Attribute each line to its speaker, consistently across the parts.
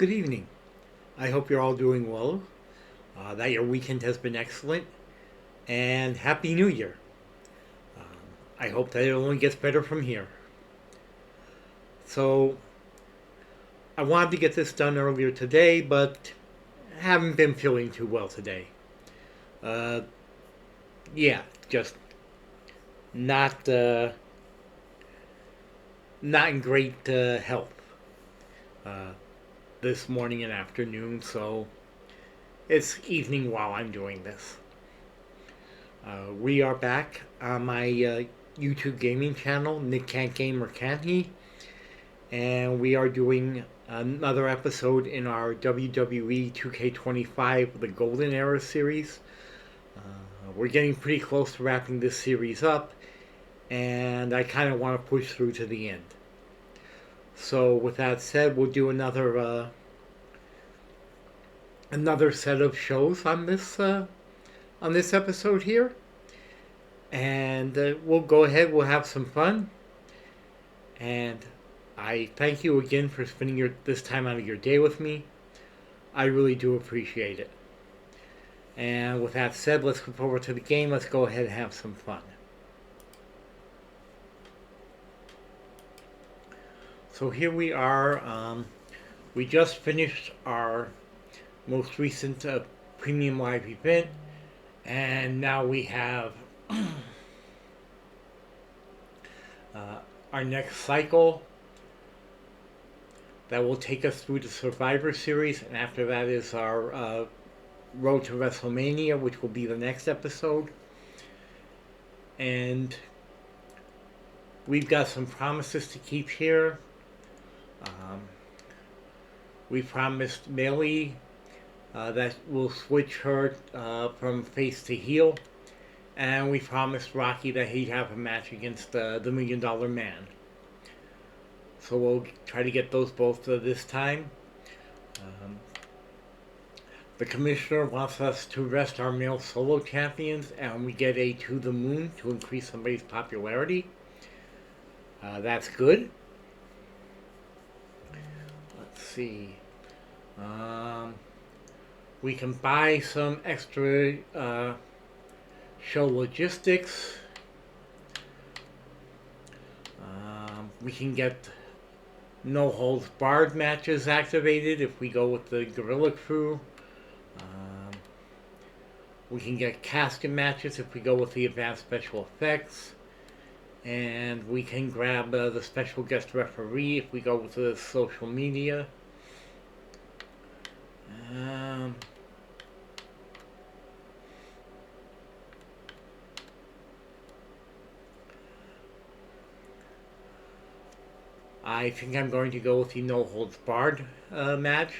Speaker 1: Good evening. I hope you're all doing well, that your weekend has been excellent, and Happy New Year. I hope that it only gets better from here. So, I wanted to get this done earlier today, but haven't been feeling too well today. Uh, yeah, just not not in great health uh, this morning and afternoon, so it's evening while I'm doing this. We are back on my YouTube gaming channel, Nick Can't Game or Can He? And we are doing another episode in our WWE 2K25 The Golden Era series. We're getting pretty close to wrapping this series up, and I kind of want to push through to the end. So, with that said, we'll do another set of shows on this episode here, and we'll go ahead. We'll have some fun, and I thank you again for spending this time out of your day with me. I really do appreciate it. And with that said, let's go forward to the game. Let's go ahead and have some fun. So here we are. We just finished our most recent premium live event, and now we have our next cycle that will take us through the Survivor Series, and after that is our Road to WrestleMania, which will be the next episode. And we've got some promises to keep here. We promised Millie that we'll switch her from face to heel. And we promised Rocky that he'd have a match against the Million Dollar Man. So we'll try to get those both this time. The commissioner wants us to rest our male solo champions, and we get a To the Moon to increase somebody's popularity. That's good. Let's see. We can buy some extra show logistics. We can get no holds barred matches activated if we go with the Gorilla Crew. We can get casket matches if we go with the advanced special effects. And we can grab the special guest referee if we go with the social media. I think I'm going to go with the no holds barred match.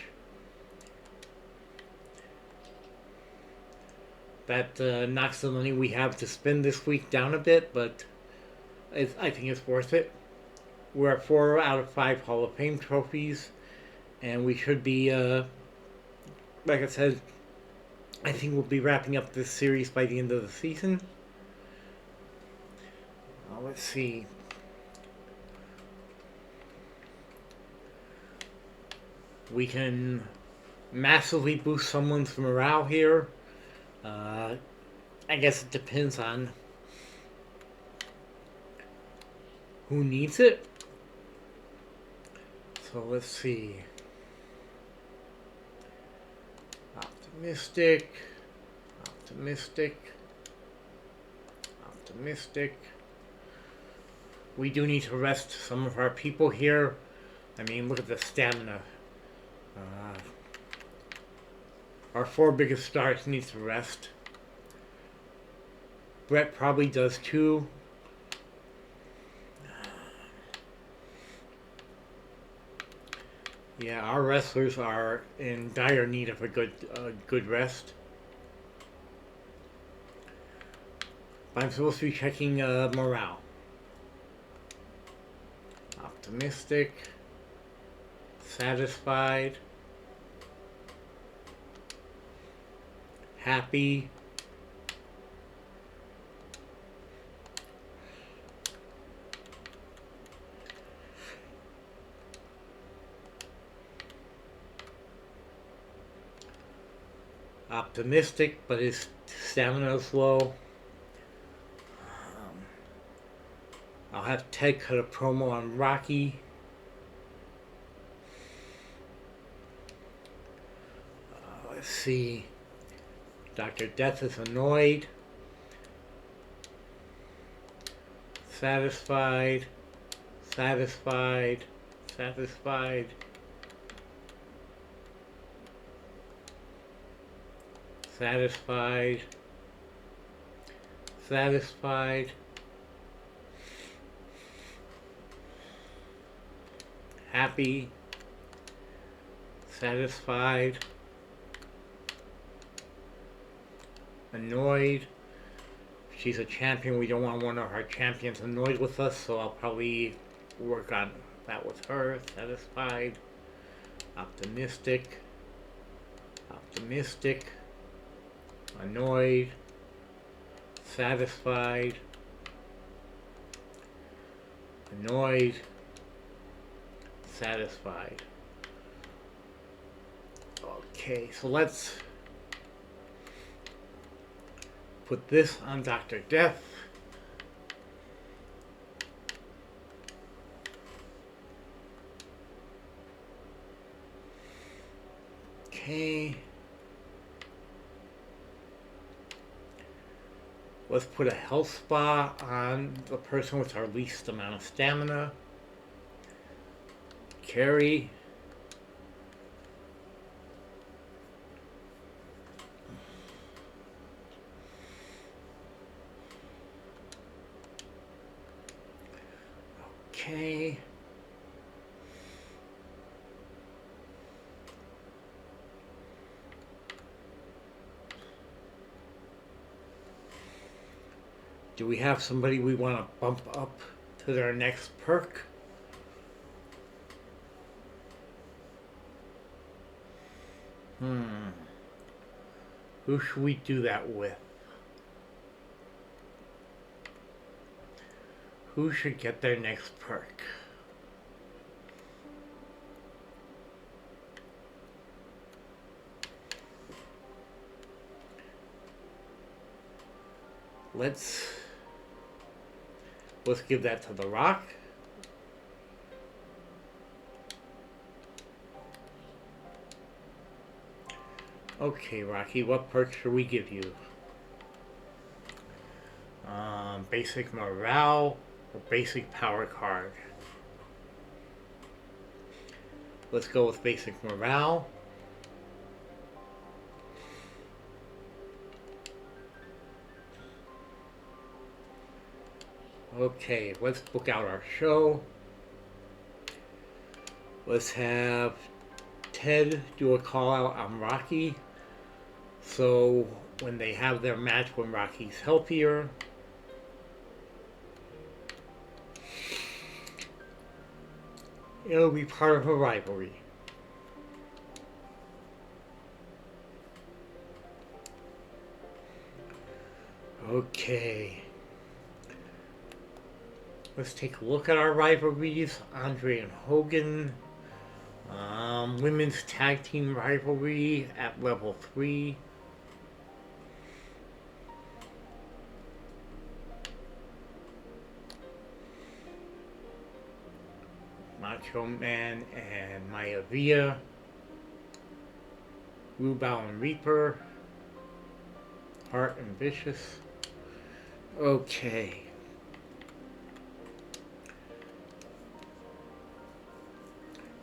Speaker 1: That knocks the money we have to spend this week down a bit, but I think it's worth it. We're at 4 out of 5 Hall of Fame trophies, and we should be, like I said, I think we'll be wrapping up this series by the end of the season. Let's see. We can massively boost someone's morale here. I guess it depends on who needs it. So let's see. Optimistic. We do need to rest some of our people here. I mean, look at the stamina. Our 4 biggest stars need to rest. Brett probably does too. Yeah, our wrestlers are in dire need of a good rest. But I'm supposed to be checking morale. Optimistic. Satisfied. Happy. Optimistic, but his stamina is low. I'll have Ted cut a promo on Rocky. Let's see. Dr. Death is annoyed. Satisfied. Satisfied. Satisfied. Satisfied. Satisfied. Happy. Satisfied. Annoyed. She's a champion. We don't want one of our champions annoyed with us, so I'll probably work on that with her. Satisfied. Optimistic. Optimistic. Annoyed. Satisfied. Annoyed. Satisfied. Okay, so let's put this on Dr. Death. Okay. Let's put a health spa on the person with our least amount of stamina. Carry. Okay. Do we have somebody we want to bump up to their next perk? Who should we do that with? Who should get their next perk? Let's give that to The Rock. Okay, Rocky, what perk should we give you? Basic morale or basic power card? Let's go with basic morale. Okay, let's book out our show. Let's have Ted do a call out on Rocky. So when they have their match when Rocky's healthier, it'll be part of a rivalry. Okay. Let's take a look at our rivalries. Andre and Hogan. Women's tag team rivalry at level 3. Macho Man and Maya Villa. Rubal and Reaper. Hart and Vicious. Okay.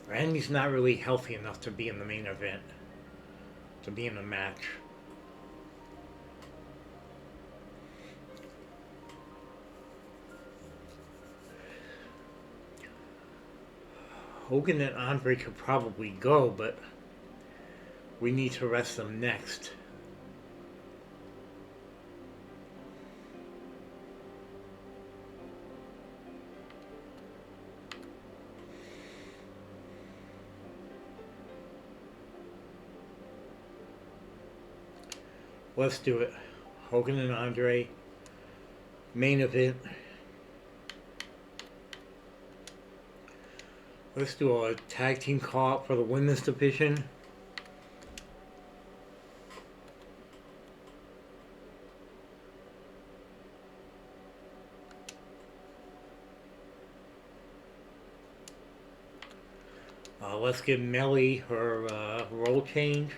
Speaker 1: Randy's not really healthy enough to be in the main event. To be in a match. Hogan and Andre could probably go, but we need to rest them next. Let's do it. Hogan and Andre. Main event. Let's do a tag team call-out for the women's division. Let's give Melly her role change.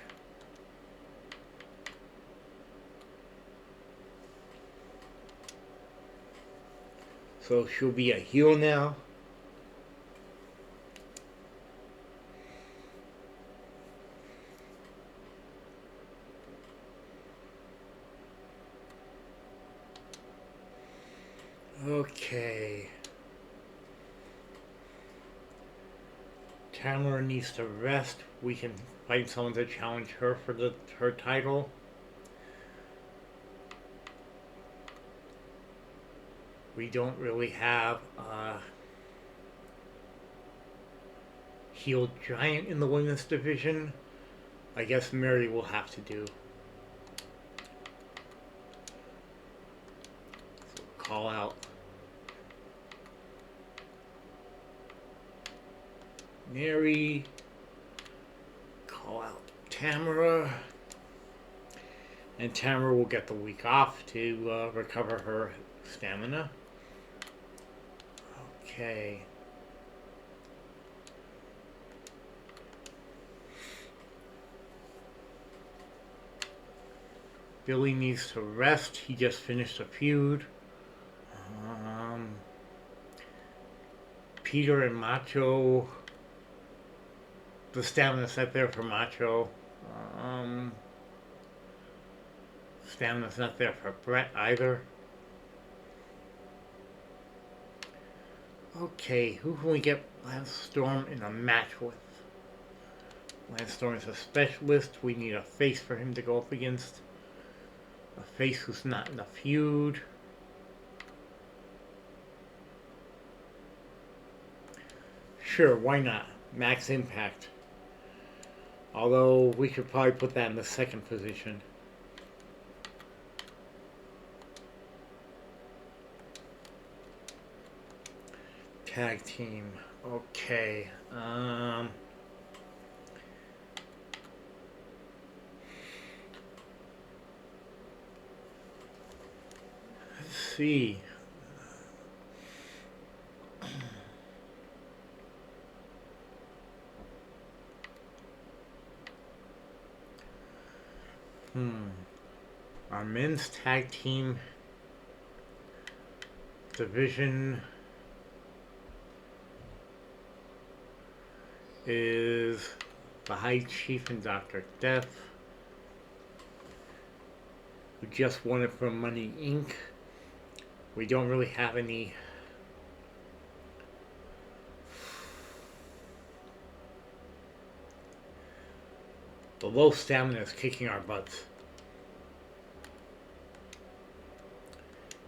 Speaker 1: So she'll be a heel now. Okay. Tamara needs to rest. We can find someone to challenge her for her title. We don't really have a heel giant in the women's division. I guess Mary will have to do. So call out Mary. Call out Tamara. And Tamara will get the week off to recover her stamina. Okay. Billy needs to rest. He just finished a feud. Peter and Macho. The stamina's not there for Macho. Stamina's not there for Brett either. Okay, who can we get Lance Storm in a match with? Lance Storm is a specialist. We need a face for him to go up against. A face who's not in a feud. Sure, why not? Max Impact. Although we could probably put that in the second position. Tag team. Okay. Let's see. Our men's tag team division is the High Chief and Dr. Death, who just won it from Money Inc. We don't really have any the low stamina is kicking our butts.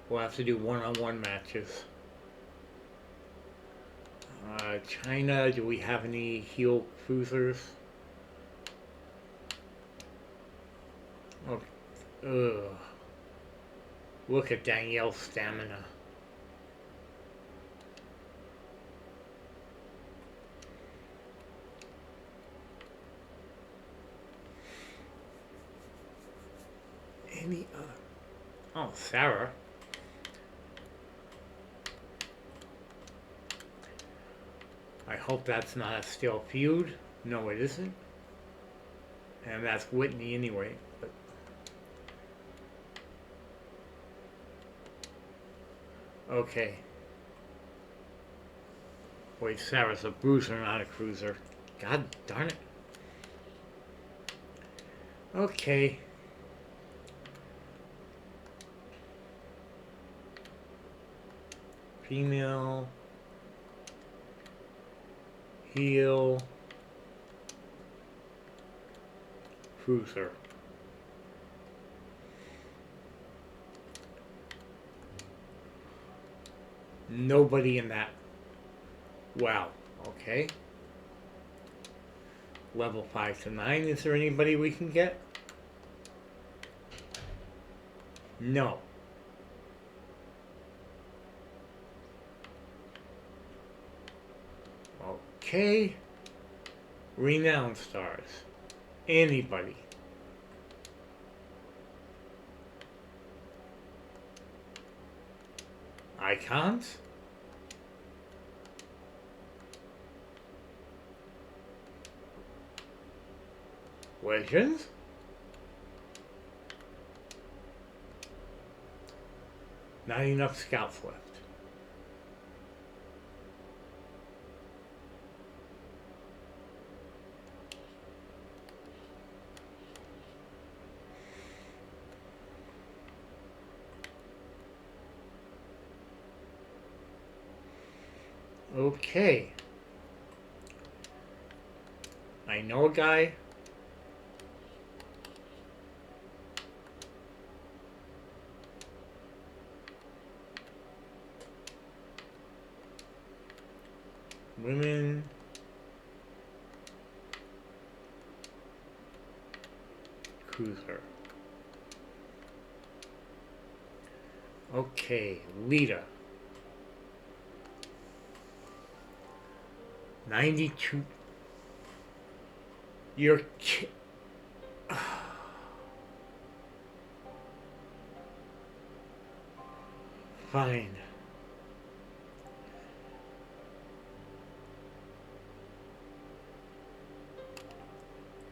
Speaker 1: We'll have to do one-on-one matches. China, do we have any heel cruisers? Oh, ugh. Look at Danielle's stamina. Any other? Oh, Sarah. I hope that's not a still feud. No, it isn't. And that's Whitney anyway. But okay. Wait, Sarah's a bruiser, not a cruiser. God darn it. Okay. Female. Heel. Cruiser. Nobody in that. Wow. Okay. Level 5 to 9. Is there anybody we can get? No. Okay. Renowned stars. Anybody. Icons? Legends? Not enough scouts left. Okay. I know a guy. Women. Cruiser. Okay, Lita. 92. You're fine.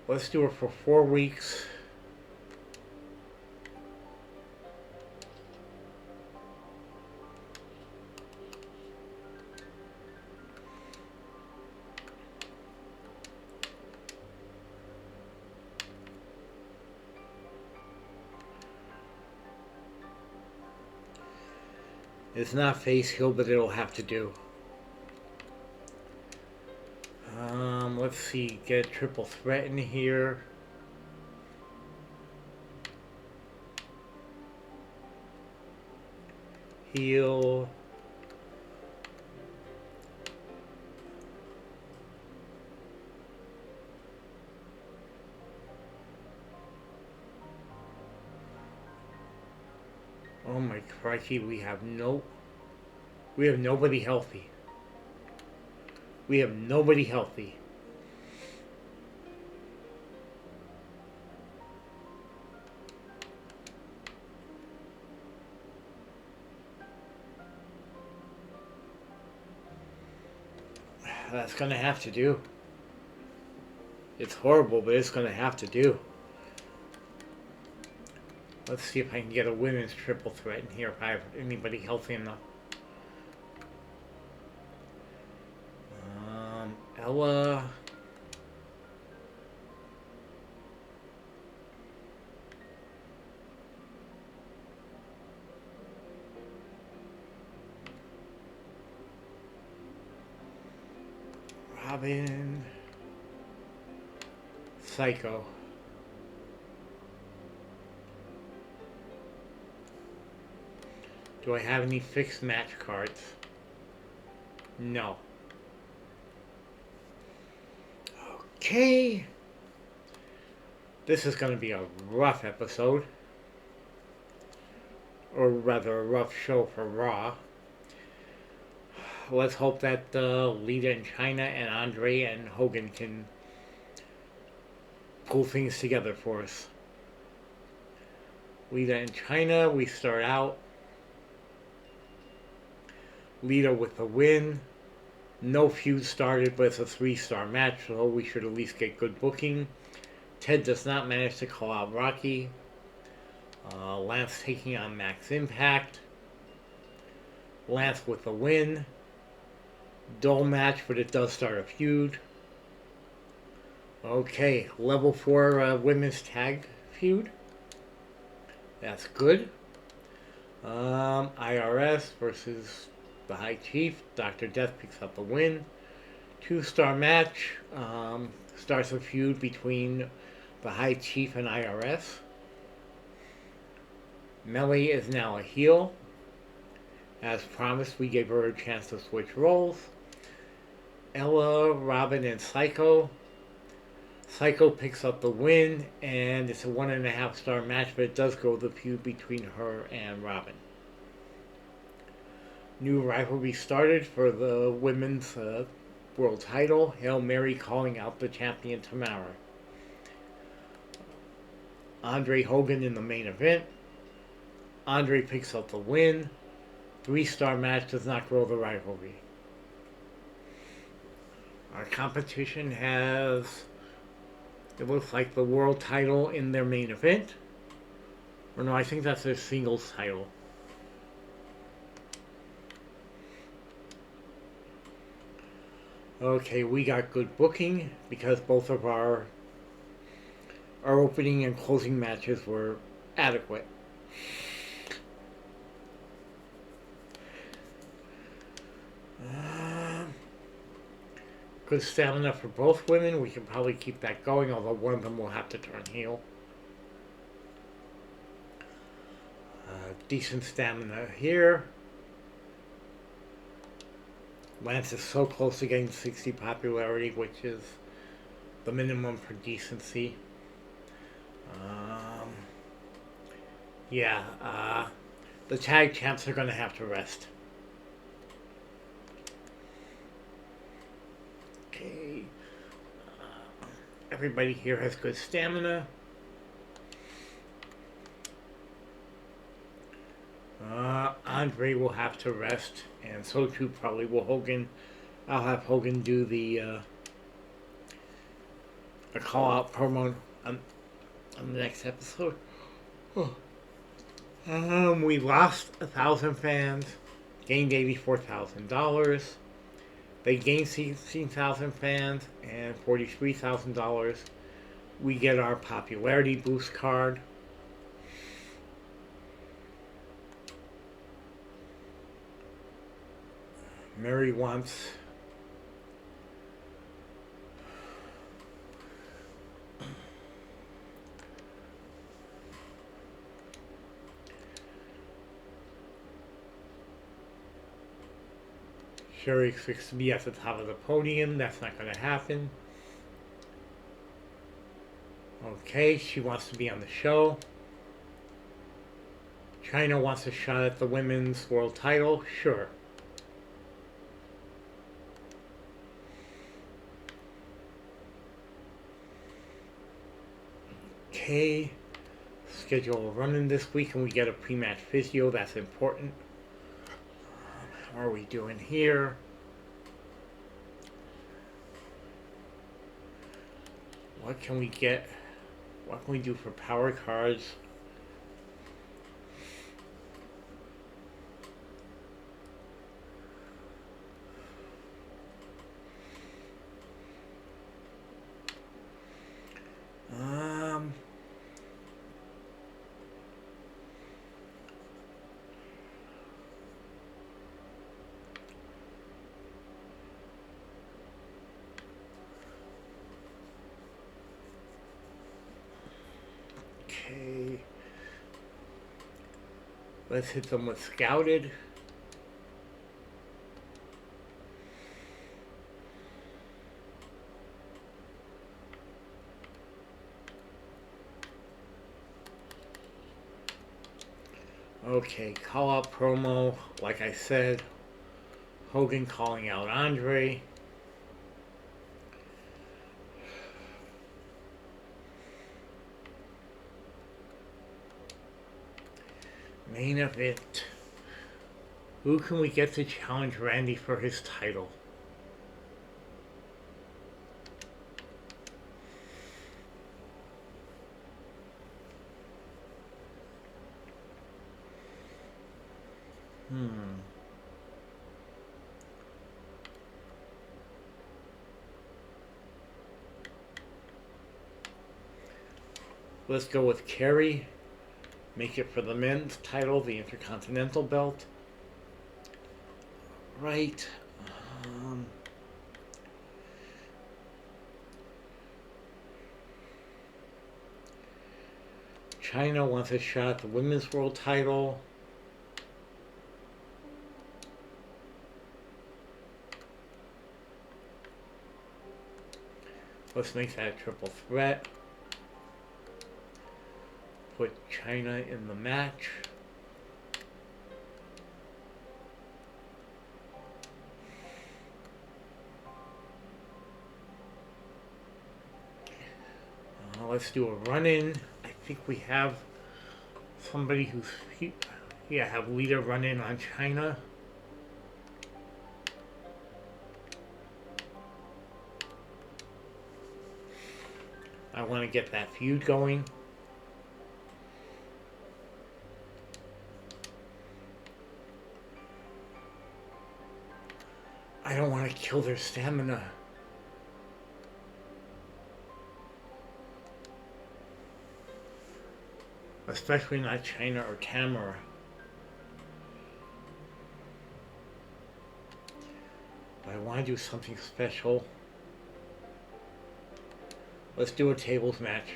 Speaker 1: Let's do it for 4 weeks. It's not face heal, but it'll have to do. Let's see. Get a triple threat in here. Heal. Oh my crikey, we have nobody healthy. We have nobody healthy. That's gonna have to do. It's horrible, but it's gonna have to do. Let's see if I can get a women's triple threat in here if I have anybody healthy enough. Ella. Robin. Psycho. Do I have any fixed match cards? No. Okay. This is going to be a rough episode. Or rather, a rough show for Raw. Let's hope that Lita and China and Andre and Hogan can pull things together for us. Lita and China, we start out. Lita with the win. No feud started, but it's a 3-star match, so we should at least get good booking. Ted does not manage to call out Rocky. Lance taking on Max Impact. Lance with the win. Dull match, but it does start a feud. Okay, level 4 women's tag feud. That's good. IRS versus the High Chief. Dr. Death picks up the win. 2-star match. Starts a feud between the High Chief and IRS. Melly is now a heel. As promised, we gave her a chance to switch roles. Ella, Robin, and Psycho. Psycho picks up the win, and it's a 1.5-star match, but it does go the feud between her and Robin. New rivalry started for the women's world title. Hail Mary calling out the champion Tamara. Andre Hogan in the main event. Andre picks up the win. 3-star match does not grow the rivalry. Our competition has It looks like the world title in their main event. Or no, I think that's their singles title. Okay, we got good booking because both of our opening and closing matches were adequate. Good stamina for both women. We can probably keep that going, although one of them will have to turn heel. Decent stamina here. Lance is so close to getting 60 popularity, which is the minimum for decency. The tag champs are going to have to rest. Okay. Everybody here has good stamina. Andre will have to rest, and so too probably will Hogan. I'll have Hogan do the a call out promo on the next episode. We lost 1,000 fans, gained $84,000. They gained 16,000 fans and $43,000. We get our popularity boost card. Mary wants Sherry expects to be at the top of the podium. That's not going to happen. Okay, she wants to be on the show. China wants a shot at the women's world title. Sure. Okay. Schedule a run-in this week and we get a pre-match physio. That's important. How are we doing here? What can we get? What can we do for power cards? Okay. Let's hit them with Scouted. Okay, call out promo. Like I said, Hogan calling out Andre. Main event. Who can we get to challenge Randy for his title? Let's go with Kerry. Make it for the men's title, the Intercontinental belt. Right. China wants a shot at the women's world title. Let's make that a triple threat. Put China in the match. Let's do a run-in. I think we have somebody who's... have Lita run in on China. I want to get that feud going. I don't want to kill their stamina. Especially not China or Tamara. But I want to do something special. Let's do a tables match.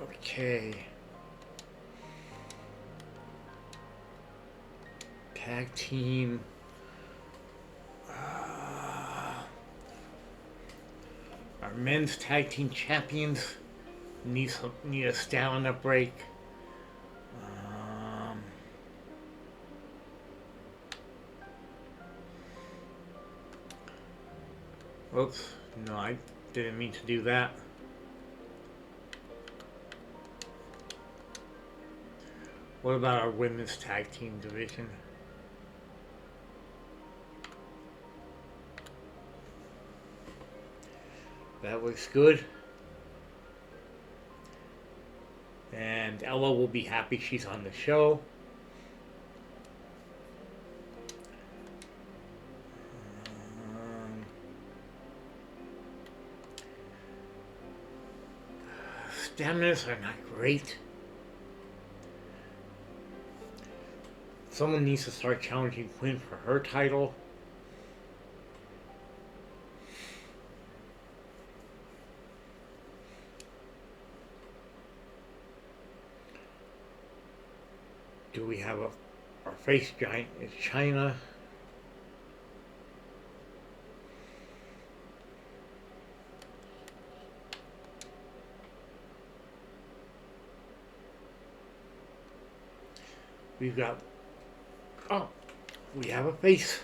Speaker 1: Okay. Tag team. Our men's tag team champions need a stamina break. Oops, no, I didn't mean to do that. What about our women's tag team division? That looks good. And Ella will be happy she's on the show. Staminas are not great. Someone needs to start challenging Quinn for her title. Do we have our face giant is China? We've got, oh, we have a face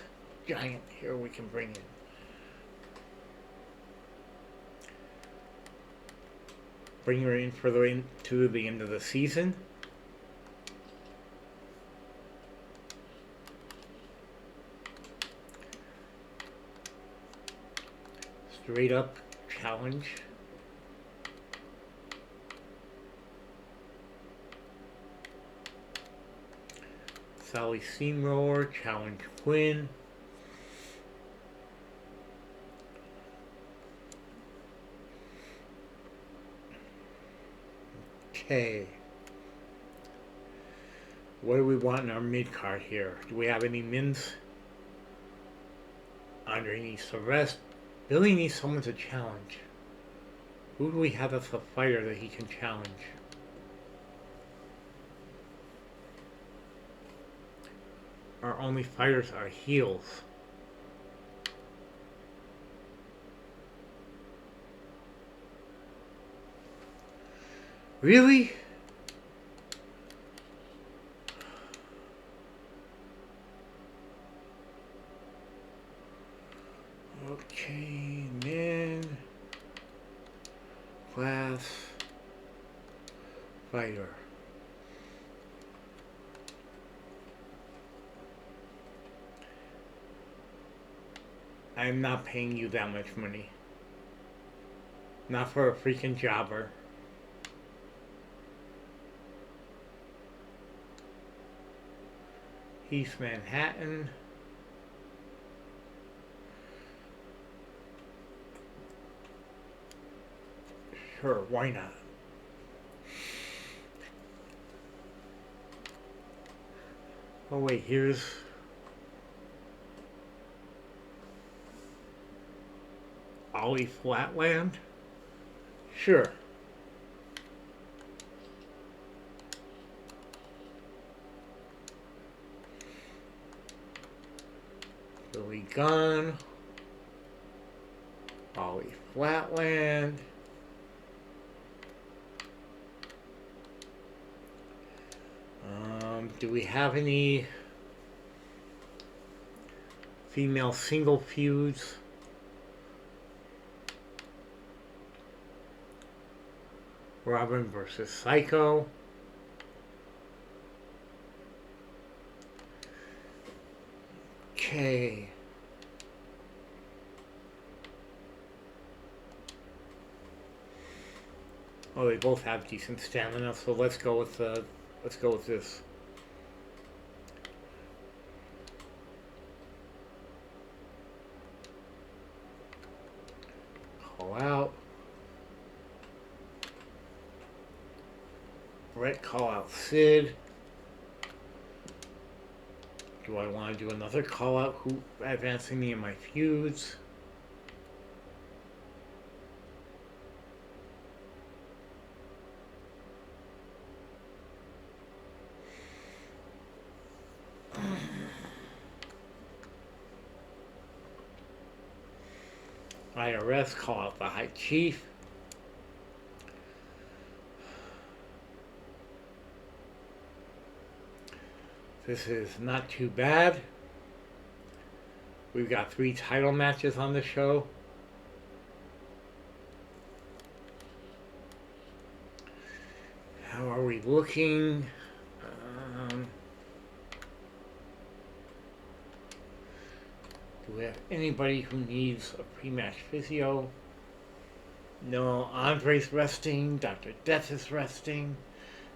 Speaker 1: giant here we can bring in. Bring her in further into the end of the season. Straight up challenge. Sally Steamroller, challenge Quinn. Okay. What do we want in our mid card here? Do we have any mins? Andre needs to rest. Billy needs someone to challenge. Who do we have as a fighter that he can challenge? Our only fighters are heels. Really? Okay, men. Class. Fighter. I'm not paying you that much money. Not for a freaking jobber. East Manhattan. Sure, why not? Oh wait, here's Ollie Flatland? Sure. Billy Gunn. Ollie Flatland. Do we have any female single feuds? Robin versus Psycho. Okay. Oh, they both have decent stamina, so let's go with this. Call out. Brett, call out Sid. Do I want to do another call out? Who advancing me in my feuds? IRS, call out the High Chief. This is not too bad. We've got 3 title matches on the show. How are we looking? Do we have anybody who needs a pre-match physio? No, Andre's resting. Dr. Death is resting.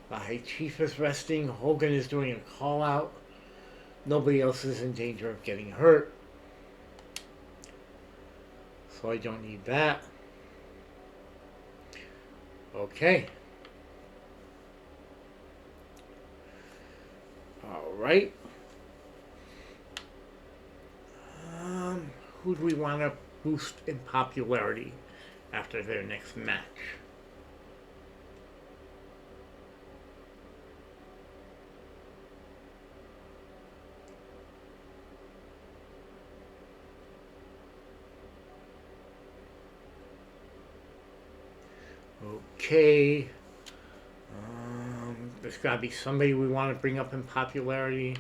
Speaker 1: The High Chief is resting. Hogan is doing a call out. Nobody else is in danger of getting hurt. So I don't need that. Okay. Alright. Who do we want to boost in popularity after their next match? Okay. There's got to be somebody we want to bring up in popularity.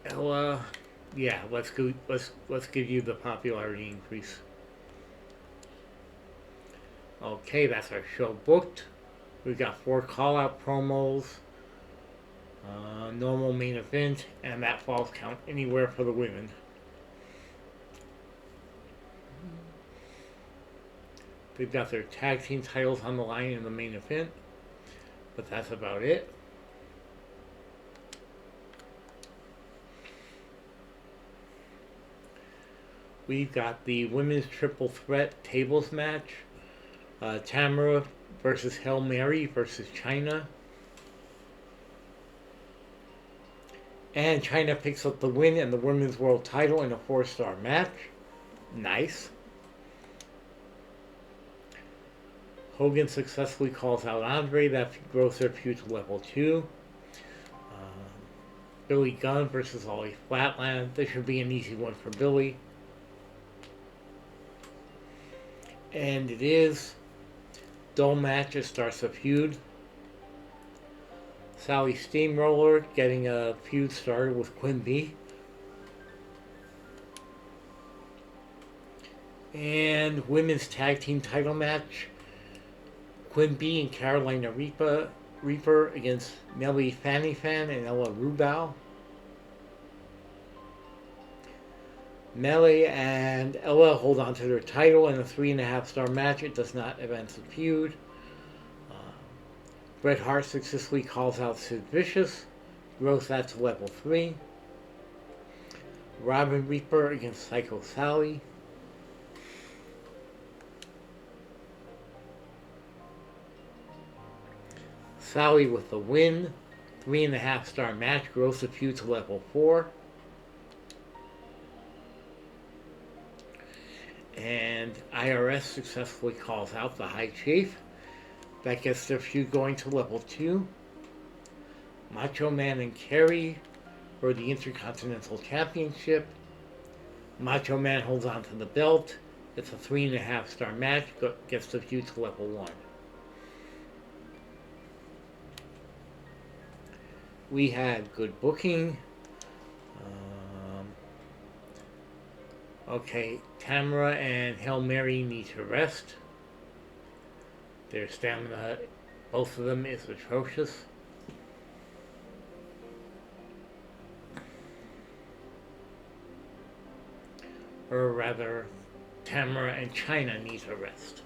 Speaker 1: Ella, yeah, let's give you the popularity increase. Okay, that's our show booked. We've got 4 call-out promos, normal main event, and that falls count anywhere for the women. They've got their tag team titles on the line in the main event, but that's about it. We've got the women's triple threat tables match. Tamara versus Hail Mary versus Chyna. And Chyna picks up the win and the women's world title in a 4-star match. Nice. Hogan successfully calls out Andre. That grows their feud to level 2. Billy Gunn versus Ollie Flatland. This should be an easy one for Billy. And it is. Dull match, it starts a feud. Sally Steamroller getting a feud started with Quinn B. And women's tag team title match. Quinn B and Carolina Reaper against Nelly Fanny Fan and Ella Rubal. Melly and Ella hold on to their title in a 3.5-star match. It does not advance the feud. Bret Hart successfully calls out Sid Vicious, grows that to level 3. Robin Reaper against Psycho Sally. Sally with the win. 3.5-star match, grows the feud to level 4. And IRS successfully calls out the High Chief. That gets their feud going to level 2. Macho Man and Kerry for the Intercontinental Championship. Macho Man holds on to the belt. It's a 3.5-star match, gets the feud to level 1. We had good booking. Okay, Tamara and Hail Mary need to rest. Their stamina, both of them, is atrocious. or rather, Tamara and China needs a rest.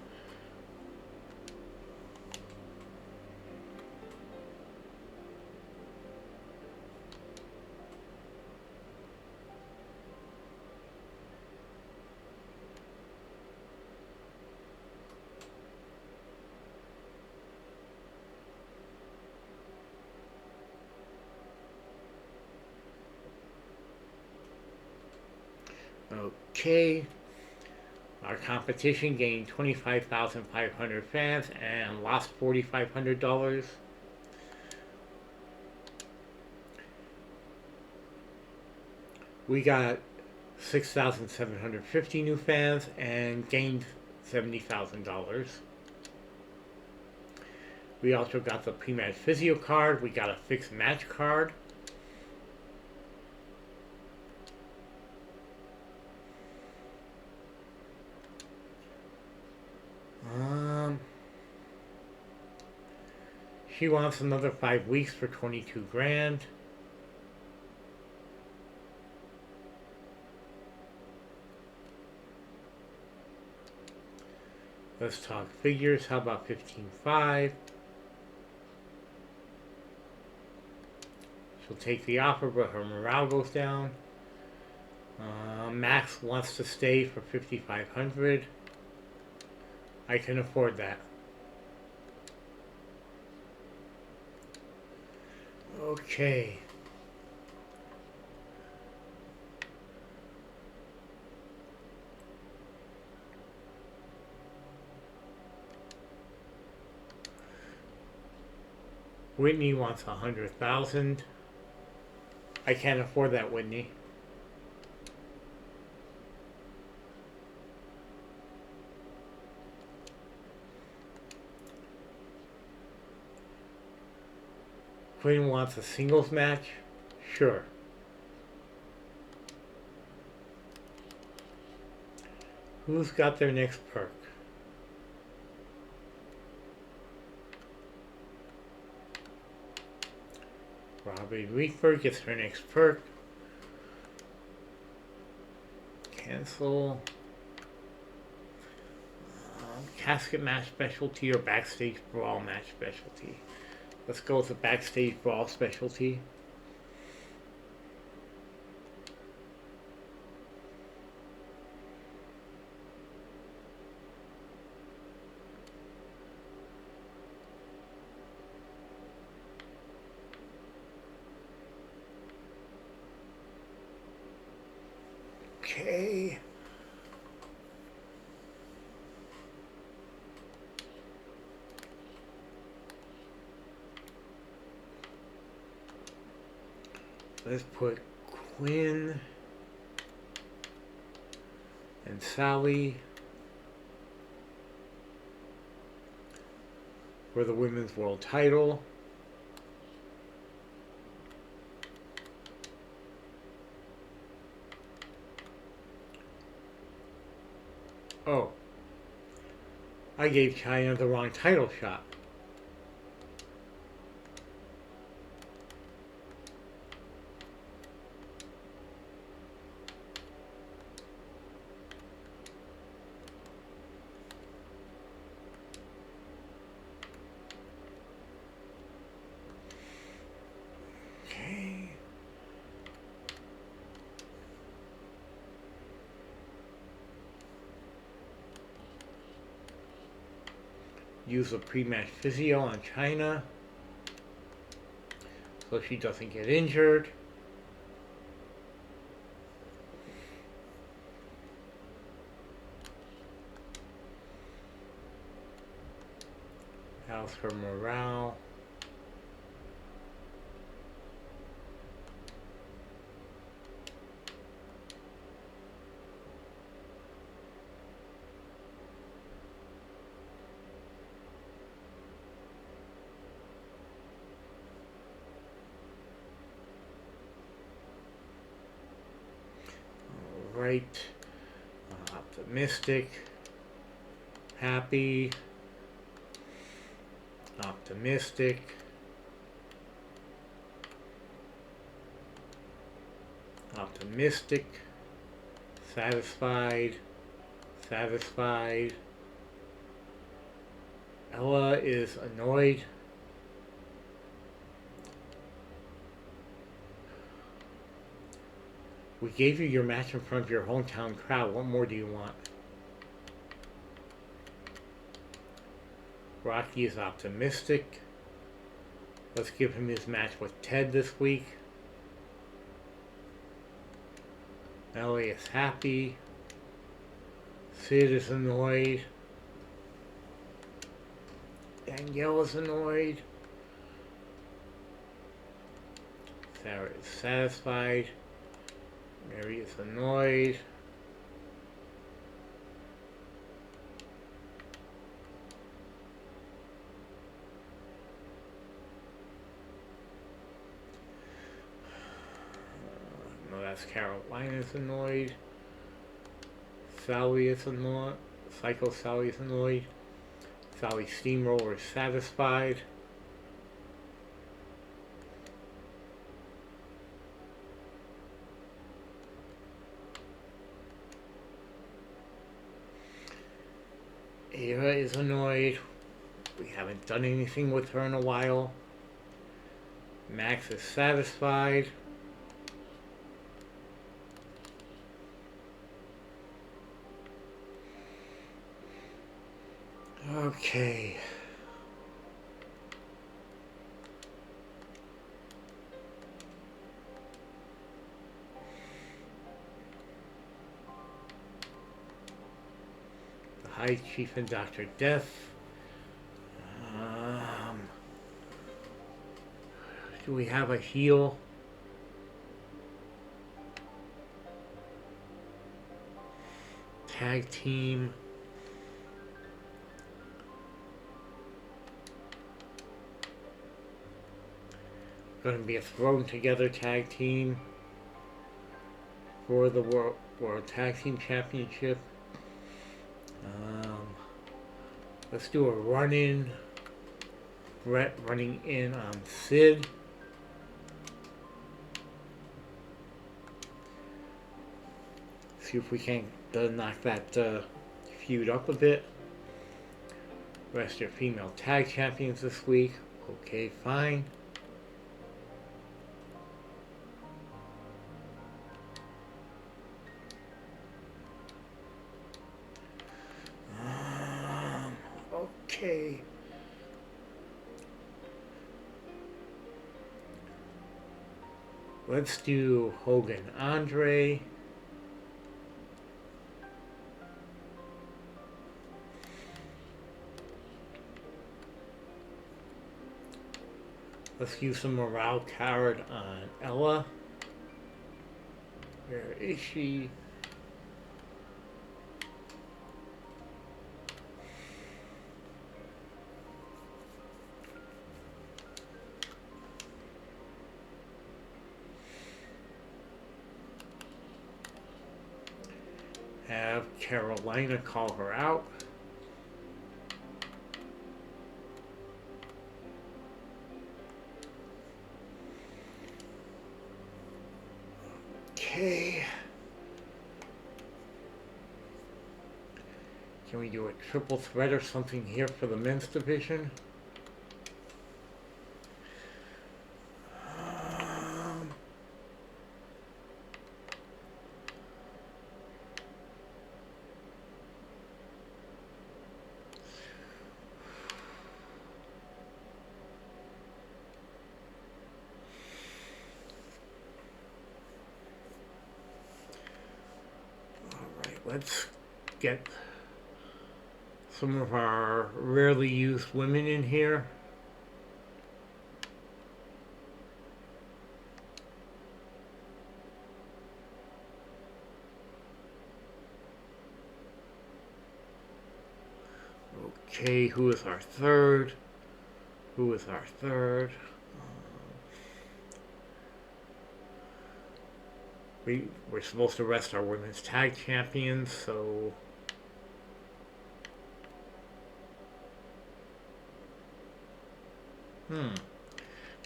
Speaker 1: Okay, our competition gained 25,500 fans and lost $4,500. We got 6,750 new fans and gained $70,000. We also got the pre-match physio card. We got a fixed match card. She wants another 5 weeks for 22 grand. Let's talk figures. How about 15.5? She'll take the offer, but her morale goes down. Max wants to stay for 5,500. I can afford that. Okay. Whitney wants 100,000. I can't afford that, Whitney. Quinn wants a singles match? Sure. Who's got their next perk? Robbie Weekberg gets her next perk. Cancel. Casket match specialty or backstage brawl match specialty? Let's go with the backstage brawl specialty. Okay. Let's put Quinn and Sally for the women's world title. Oh, I gave China the wrong title shot. Okay. Use a pre-match physio on China so she doesn't get injured. How's her morale? Right. Optimistic. Happy. Optimistic. Optimistic. Satisfied. Satisfied. Ella is annoyed. We gave you your match in front of your hometown crowd. What more do you want? Rocky is optimistic. Let's give him his match with Ted this week. Melly is happy. Sid is annoyed. Danielle is annoyed. Sarah is satisfied. Mary is annoyed. No, that's Carolina's annoyed. Sally is annoyed. Psycho Sally is annoyed. Sally Steamroller is satisfied. Ava is annoyed. We haven't done anything with her in a while. Max is satisfied. Okay. The High Chief and Dr. Death. Do we have a heel? Tag team. Going to be a thrown together tag team for the World Tag Team Championship. Let's do a run-in. Brett running in on Sid. See if we can knock that feud up a bit. Rest your female tag champions this week. Okay, fine. Okay. Let's do Hogan Andre. Let's use some morale card on Ella. Where is she? Have Carolina call her out. Okay. Can we do a triple threat or something here for the men's division? Let's get some of our rarely used women in here. Okay, who is our third? Who is our third? We're supposed to rest our women's tag champions, so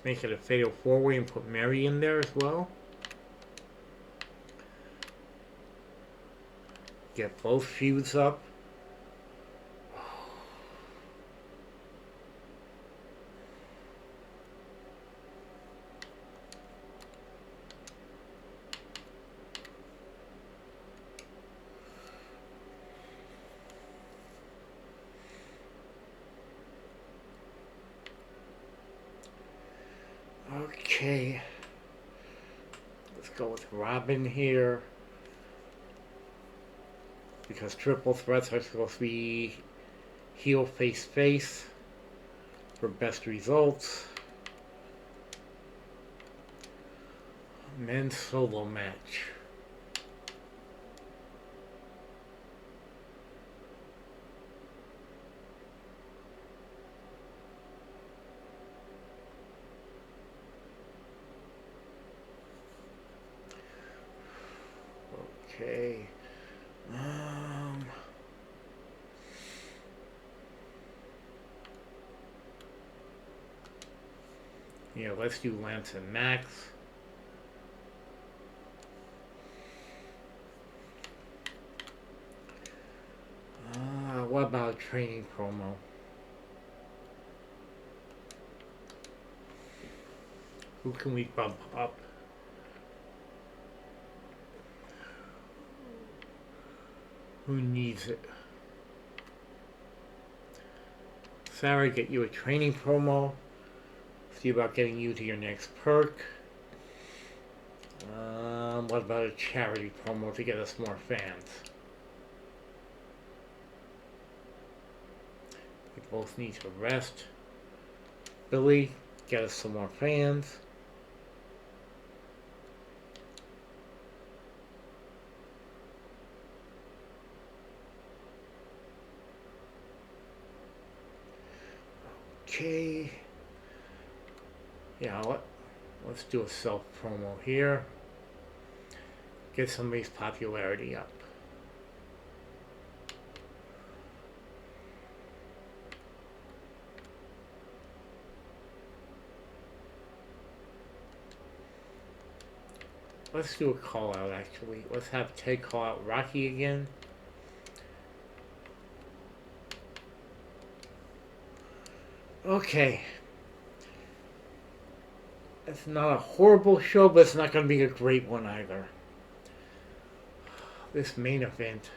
Speaker 1: make it a fatal four-way and put Mary in there as well. Get both feuds up. Okay. Let's go with Robin here. Because triple threats are supposed to be heel face face for best results. Men's solo match. Okay. Yeah, let's do Lance and Max. What about training promo? Who can we bump up? Who needs it? Sarah, get you a training promo. See about getting you to your next perk. What about a charity promo to get us more fans? We both need to rest. Billy, get us some more fans. Okay. Yeah, let's do a self promo here. Get somebody's popularity up. Let's do a call out actually. Let's have Ted call out Rocky again. Okay. It's not a horrible show, but it's not going to be a great one either. This main event.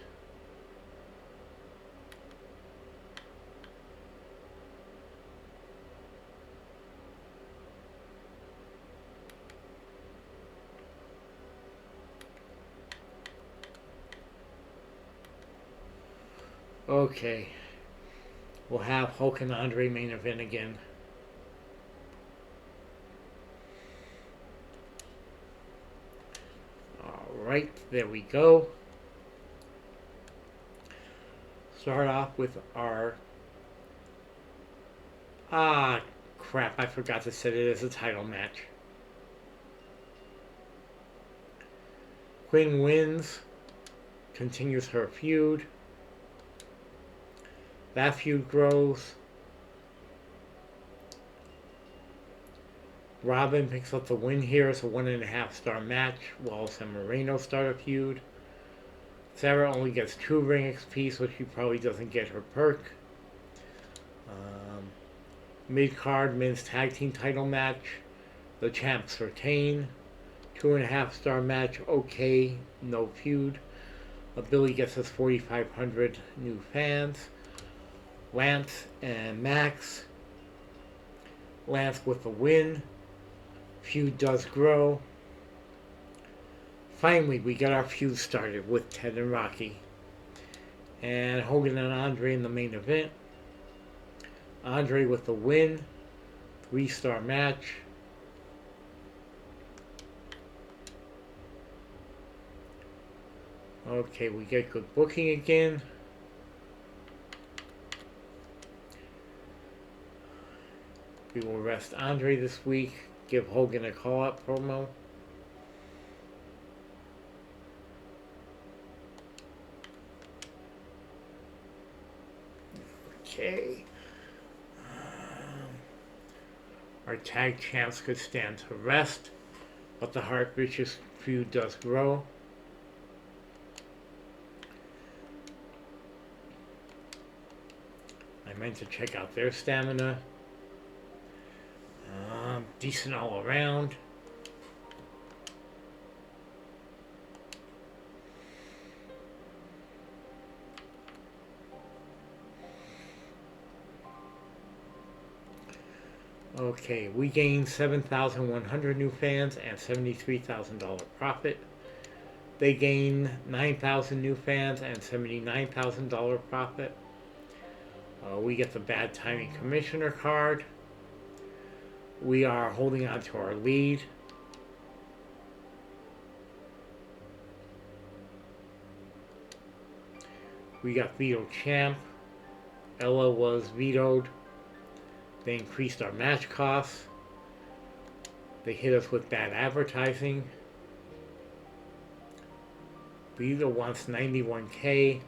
Speaker 1: Okay. We'll have Hulk and Andre main event again. Alright, there we go. Start off with our... crap, I forgot to set it as a title match. Quinn wins. Continues her feud. That feud grows. Robin picks up the win here. It's a 1.5 star match. Wallace and Moreno start a feud. Sarah only gets 2 ring XP, so she probably doesn't get her perk. Mid-card men's tag team title match. The champs retain. 2.5 star match. Okay, no feud. Billy gets us 4,500 new fans. Lance and Max. Lance with the win. Feud does grow. Finally, we got our feud started with Ted and Rocky. And Hogan and Andre in the main event. Andre with the win. 3-star match. Okay, we get good booking again. We will rest Andre this week. Give Hogan a call-up promo. Okay. Our tag champs could stand to rest, but the Heart Riches feud does grow. recommend to check out their stamina. Decent all around. Okay, we gained 7,100 new fans and $73,000 profit. They gained 9,000 new fans and $79,000 profit. We get the bad timing commissioner card. We are holding on to our lead. We got veto champ. Ella was vetoed. They increased our match costs. They hit us with bad advertising. Veto wants 91K.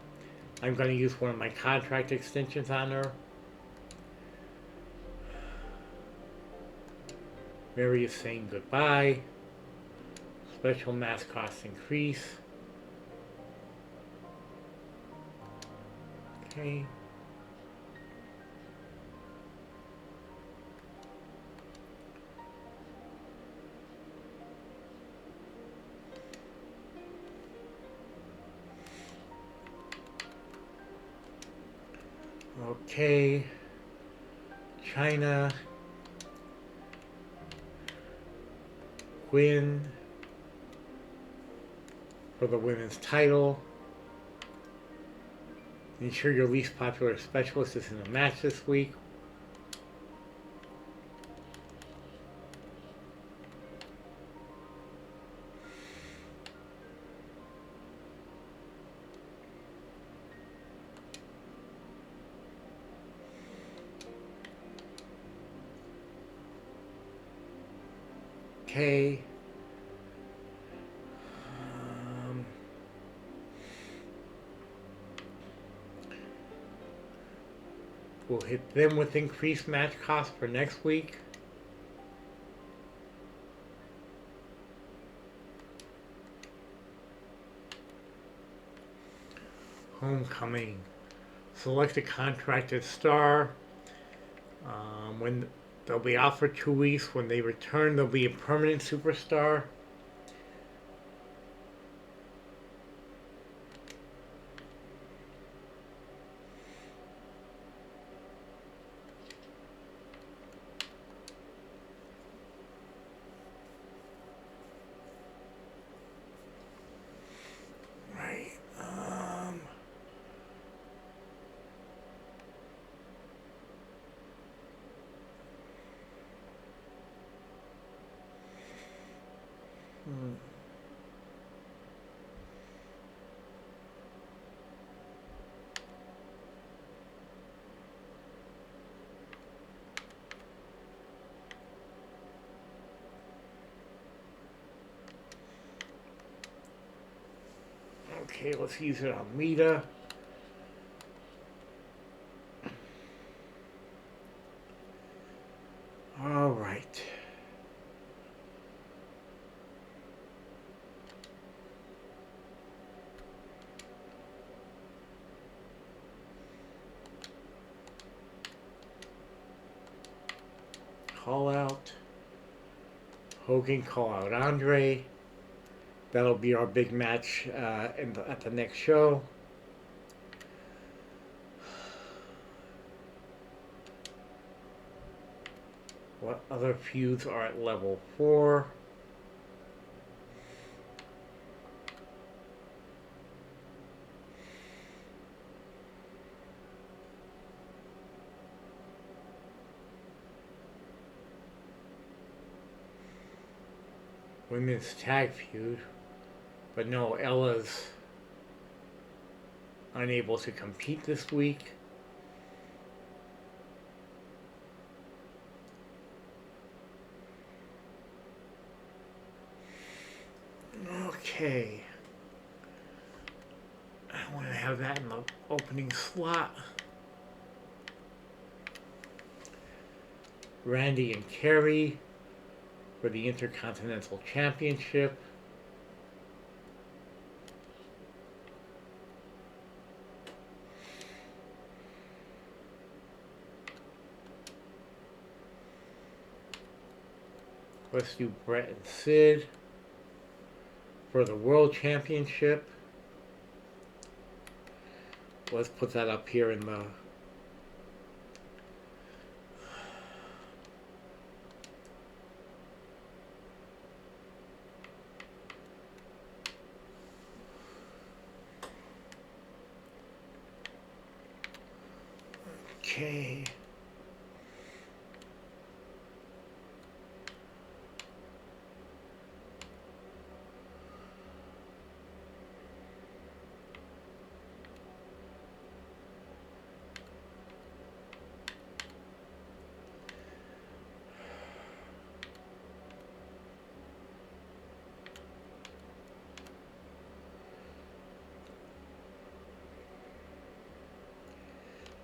Speaker 1: I'm going to use one of my contract extensions on her. Mary is saying goodbye. Special match costs increase. Okay. Okay. China. Win for the women's title. Ensure your least popular specialist is in the match this week. Okay. We'll hit them with increased match costs for next week. Homecoming. Select a contracted star. When they'll be out for 2 weeks. When they return, they'll be a permanent superstar. Right. Okay, let's use it on Lita. All right. Call out. Hogan, call out Andre. That'll be our big match at the next show. What other feuds are at level 4? Women's tag feud. But no, Ella's unable to compete this week. Okay. I want to have that in the opening slot. Randy and Kerry for the Intercontinental Championship. Let's do Brett and Sid for the World Championship. Let's put that up here in the... Okay.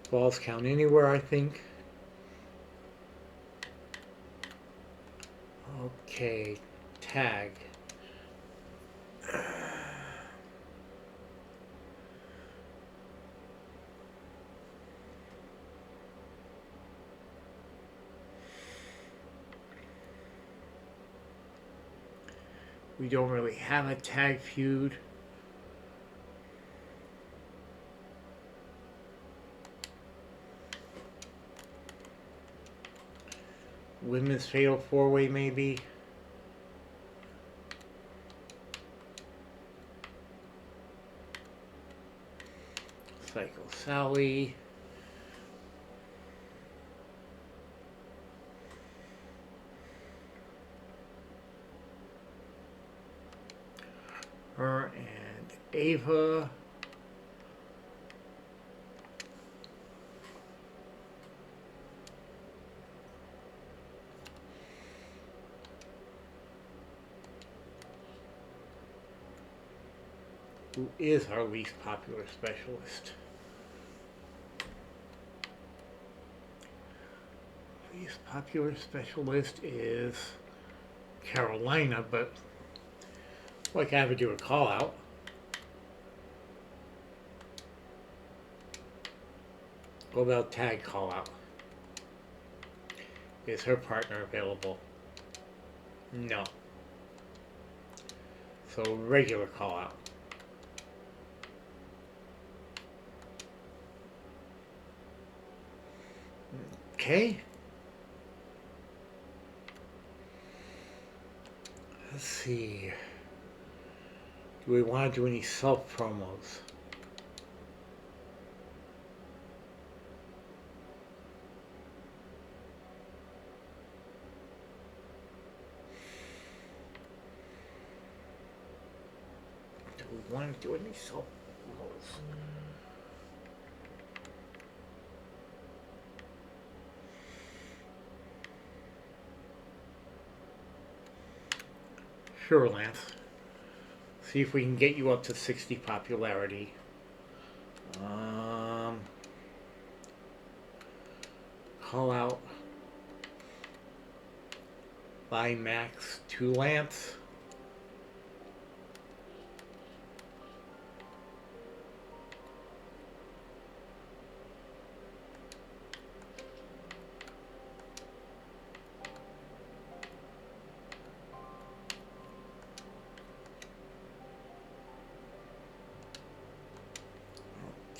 Speaker 1: Balls count anywhere, I think. Okay, tag. We don't really have a tag feud. Women's Fatal 4-Way, maybe. Psycho Sally. Her and Ava. Who is our least popular specialist? Least popular specialist is Carolina, but like I have to do a call out. What about tag call out? Is her partner available? No. So regular call out. Okay. Let's see. Do we want to do any self promos? Do we want to do any self promos? Sure, Lance. See if we can get you up to 60 popularity. Call out by Max to Lance.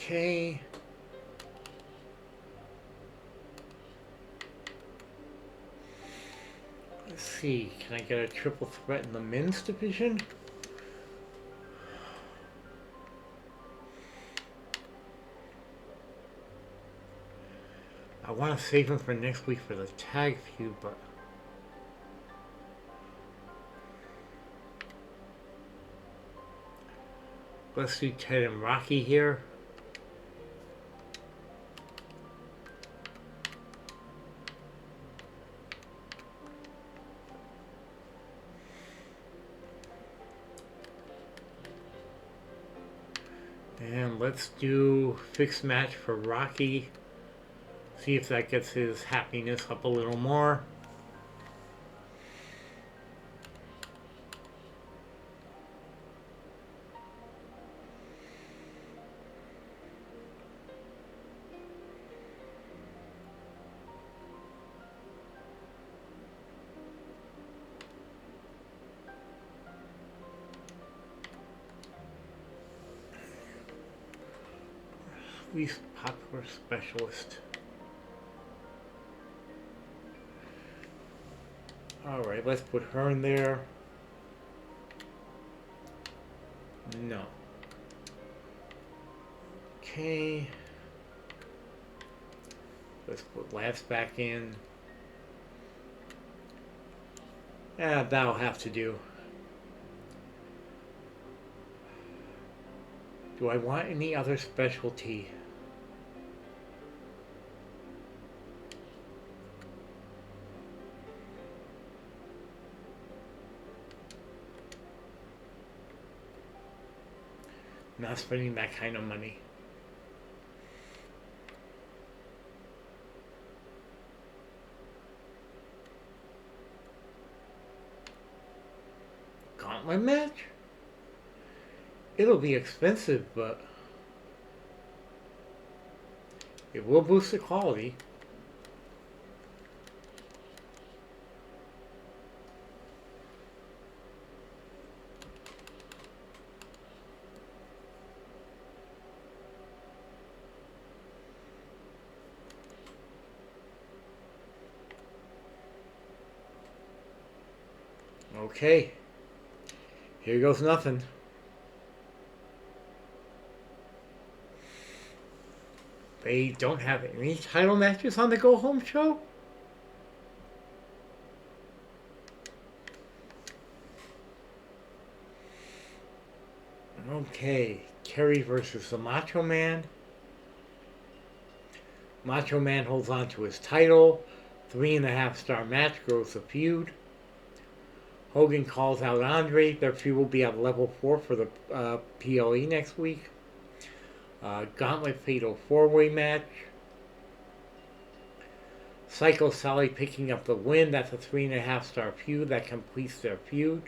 Speaker 1: Okay. Let's see. Can I get a triple threat in the men's division? I want to save him for next week for the tag feud, but let's do Ted and Rocky here. And let's do fixed match for Rocky. See if that gets his happiness up a little more. Least popular specialist. Alright, let's put her in there. No. Okay. Let's put Lance back in. That'll have to do. Do I want any other specialty? Not spending that kind of money. Gauntlet match? It'll be expensive, but it will boost the quality. Okay. Here goes nothing. They don't have any title matches on the Go Home show? Okay. Kerry versus the Macho Man. Macho Man holds on to his title. 3.5-star match grows the feud. Hogan calls out Andre. Their feud will be at level 4 for the PLE next week. Gauntlet Fatal 4-way match. Psycho Sally picking up the win. That's a 3.5-star feud that completes their feud.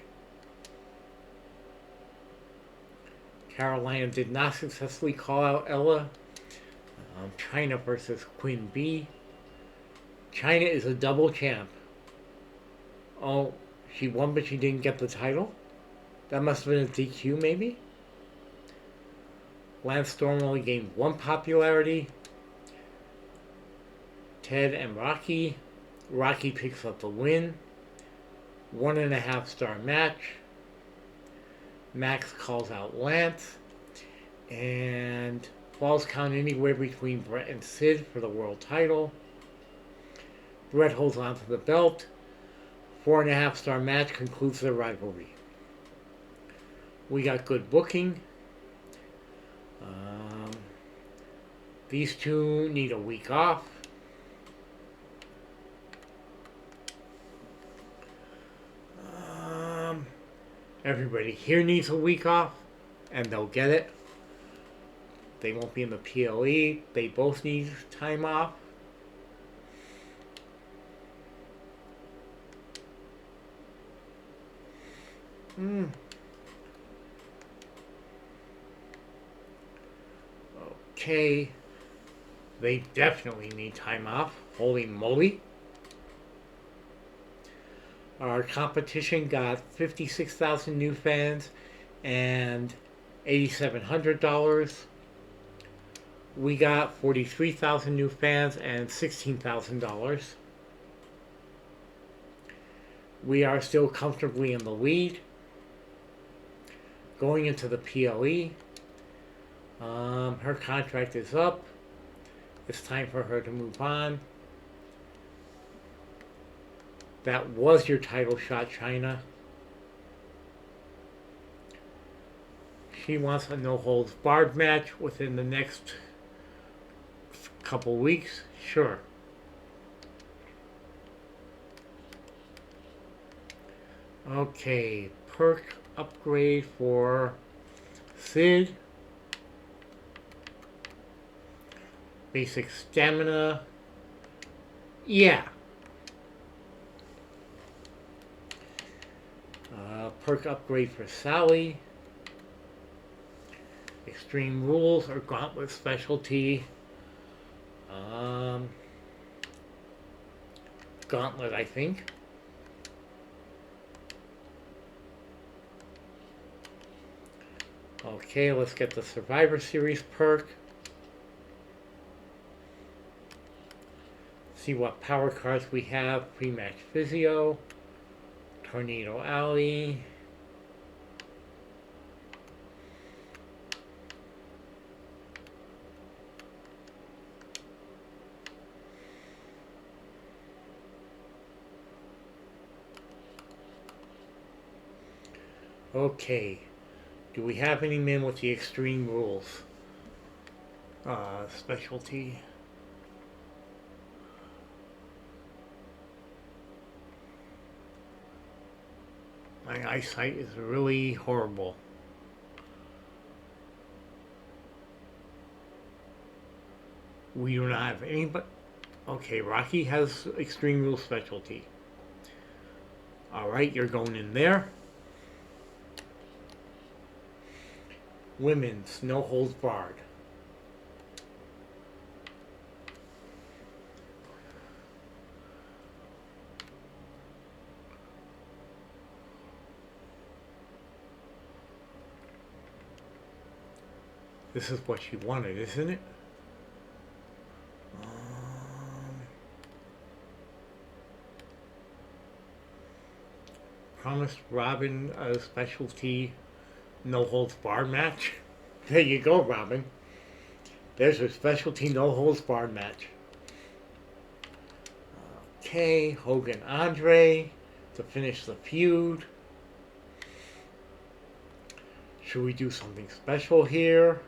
Speaker 1: Carolina did not successfully call out Ella. China versus Queen B. China is a double champ. Oh, she won but she didn't get the title? That must have been a DQ maybe? Lance Storm only gained 1 popularity. Ted and Rocky. Rocky picks up the win. 1.5-star match. Max calls out Lance. And falls count anywhere between Brett and Sid for the world title. Brett holds on to the belt. 4.5-star match concludes the rivalry. We got good booking. These two need a week off. Everybody here needs a week off, and they'll get it. They won't be in the PLE. They both need time off. Okay. They definitely need time off. Holy moly. Our competition got 56,000 new fans and $8,700. We got 43,000 new fans and $16,000. We are still comfortably in the lead. Going into the PLE, her contract is up. It's time for her to move on. That was your title shot, China. She wants a no-holds-barred match within the next couple weeks. Sure. Okay, perk upgrade for Sid. Basic stamina. Yeah. Perk upgrade for Sally. Extreme rules or gauntlet specialty. Gauntlet, I think. Okay, let's get the Survivor Series perk. see what power cards we have. Pre-match physio, Tornado Alley. Okay, do we have any men with the extreme rules? Specialty. My eyesight is really horrible. We do not have any, but okay, Rocky has extreme rule specialty. Alright, you're going in there. Women's, no holds barred. This is what she wanted, isn't it? Promised Robin a specialty no holds barred match. There you go, Robin. There's her specialty no holds barred match. Okay, Hogan Andre to finish the feud. Should we do something special here?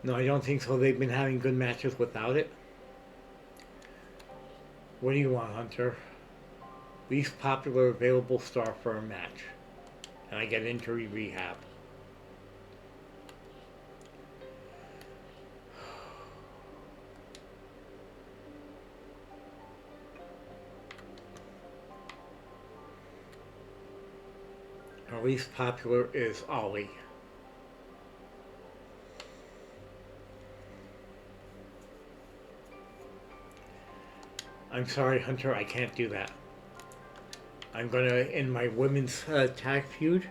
Speaker 1: No, I don't think so. They've been having good matches without it. What do you want, Hunter? Least popular available star for a match. And I get injury rehab. Our least popular is Ollie. I'm sorry, Hunter, I can't do that. I'm gonna end my women's tag feud.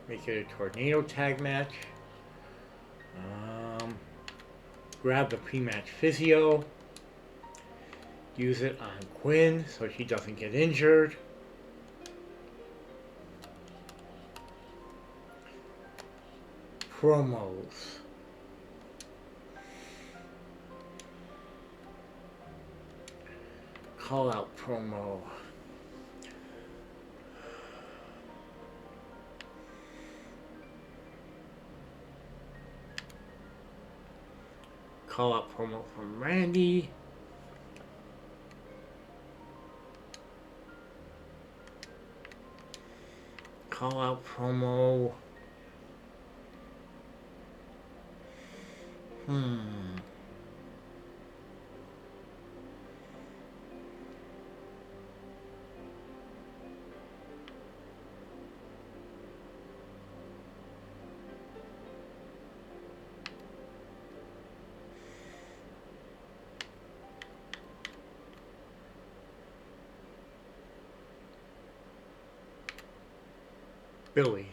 Speaker 1: Make it a tornado tag match. Grab the pre-match physio. Use it on Quinn so she doesn't get injured. Promos. Call out promo. Call out promo from Randy. Call out promo. Billy.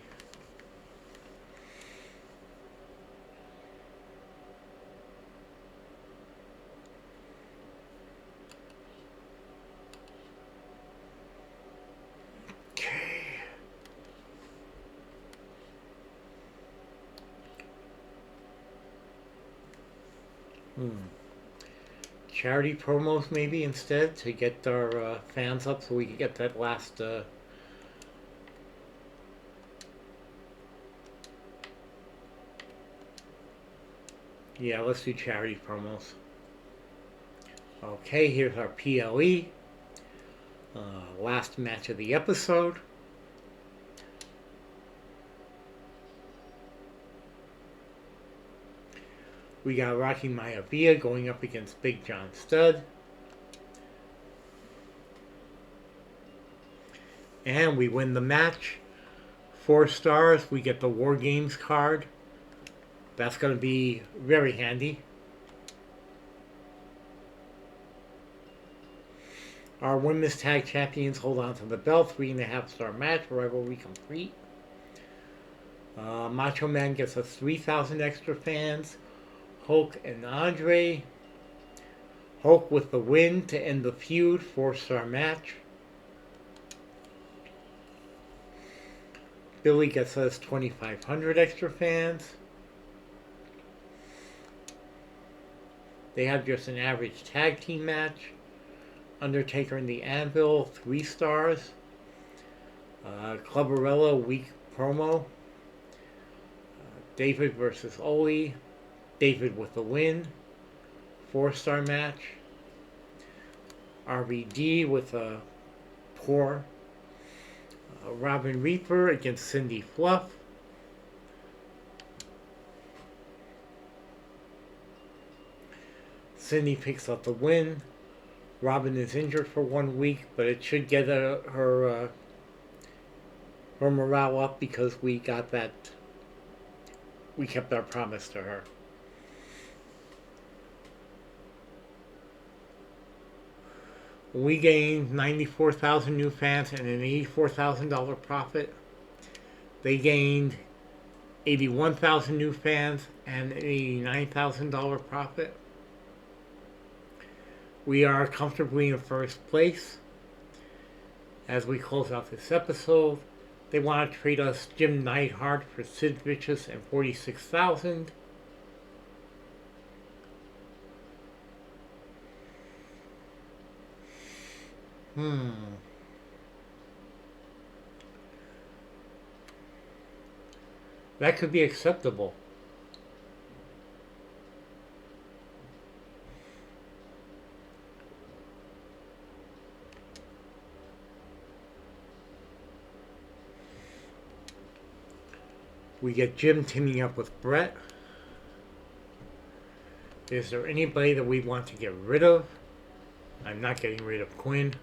Speaker 1: Charity promos maybe instead to get our fans up so we can get that last yeah, let's do charity promos. Okay, here's our PLE. Last match of the episode. We got Rocky Maivia going up against Big John Studd. And we win the match. 4 stars. We get the War Games card. That's going to be very handy. Our women's tag champions hold on to the belt. 3.5-star match. Rivalry complete. Macho Man gets us 3,000 extra fans. Hulk and Andre. Hulk with the win to end the feud. 4-star match. Billy gets us 2,500 extra fans. They have just an average tag team match. Undertaker and the Anvil, 3 stars. Clubberella, weak promo. David versus Oli. David with the win. 4-star match. RVD with a poor. Robin Reaper against Cindy Fluff. Cindy picks up the win. Robin is injured for 1 week, but it should get her morale up because we got that. We kept our promise to her. We gained 94,000 new fans and an $84,000 profit. They gained 81,000 new fans and an $89,000 profit. We are comfortably in first place. As we close out this episode, they want to trade us Jim Neidhart for Sid Vicious and 46,000. That could be acceptable. We get Jim teaming up with Brett. Is there anybody that we want to get rid of? I'm not getting rid of Quinn.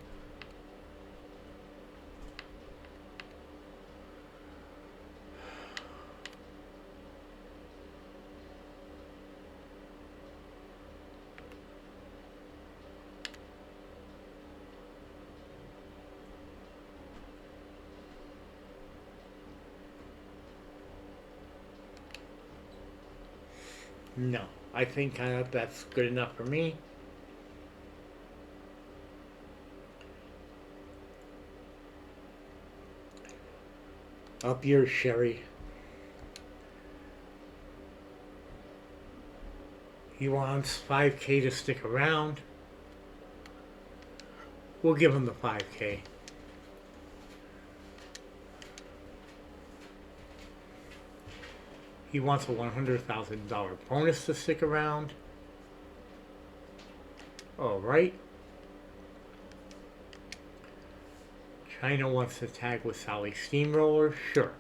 Speaker 1: No, I think that's good enough for me. Up yours, Sherry. He wants 5K to stick around. We'll give him the 5K. He wants a $100,000 bonus to stick around. Alright. China wants to tag with Sally Steamroller. Sure.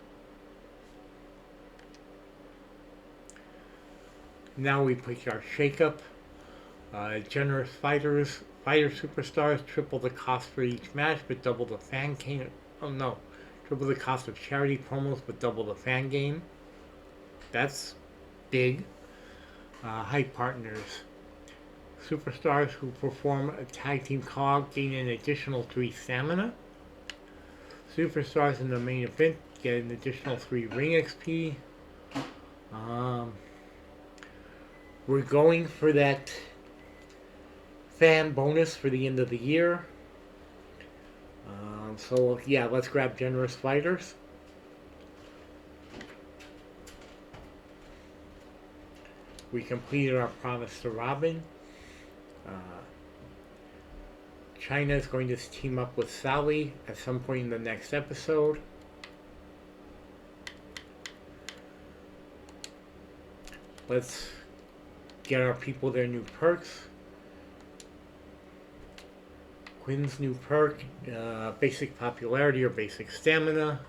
Speaker 1: Now we pick our shakeup. Generous fighter superstars, triple the cost for each match, but double the fan game. Oh no. Triple the cost of charity promos, but double the fan game. That's big. Hype partners. Superstars who perform a tag team cog gain an additional 3 stamina. Superstars in the main event get an additional 3 ring XP. We're going for that fan bonus for the end of the year. So yeah, let's grab generous fighters. We completed our promise to Robin. China is going to team up with Sally at some point in the next episode. Let's get our people their new perks. Quinn's new perk, basic popularity or basic stamina.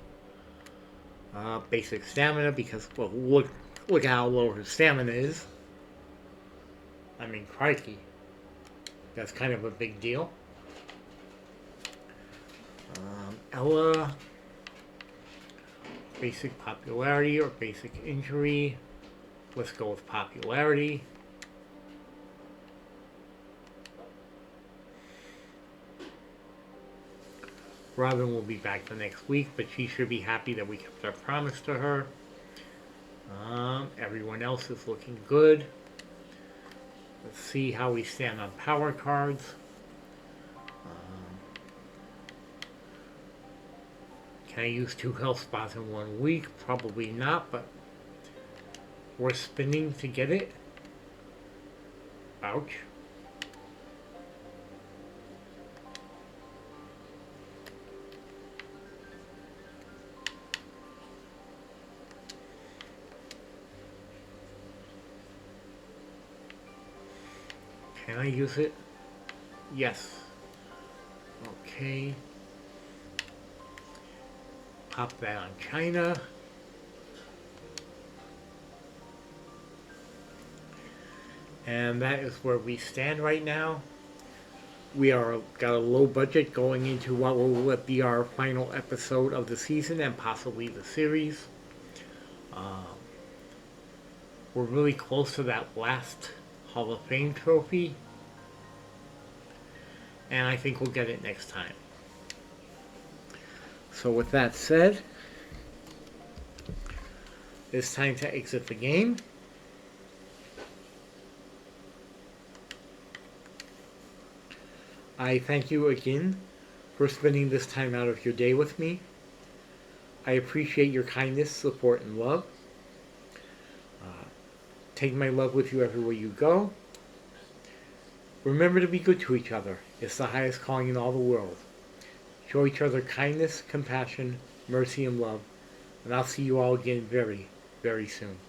Speaker 1: Basic stamina because, well, look at how low her stamina is. I mean, crikey. That's kind of a big deal. Ella, basic popularity or basic injury. Let's go with popularity. Robin will be back the next week, but she should be happy that we kept our promise to her. Everyone else is looking good. Let's see how we stand on power cards. Can I use 2 health spots in 1 week? Probably not, but we're spinning to get it. Ouch. Can I use it? Yes. Okay. Pop that on China. And that is where we stand right now. We are got a low budget going into what will be our final episode of the season and possibly the series. We're really close to that last Hall of Fame trophy. And I think we'll get it next time. So with that said, it's time to exit the game. I thank you again for spending this time out of your day with me. I appreciate your kindness, support, and love. Take my love with you everywhere you go. Remember to be good to each other. It's the highest calling in all the world. Show each other kindness, compassion, mercy, and love. And I'll see you all again very, very soon.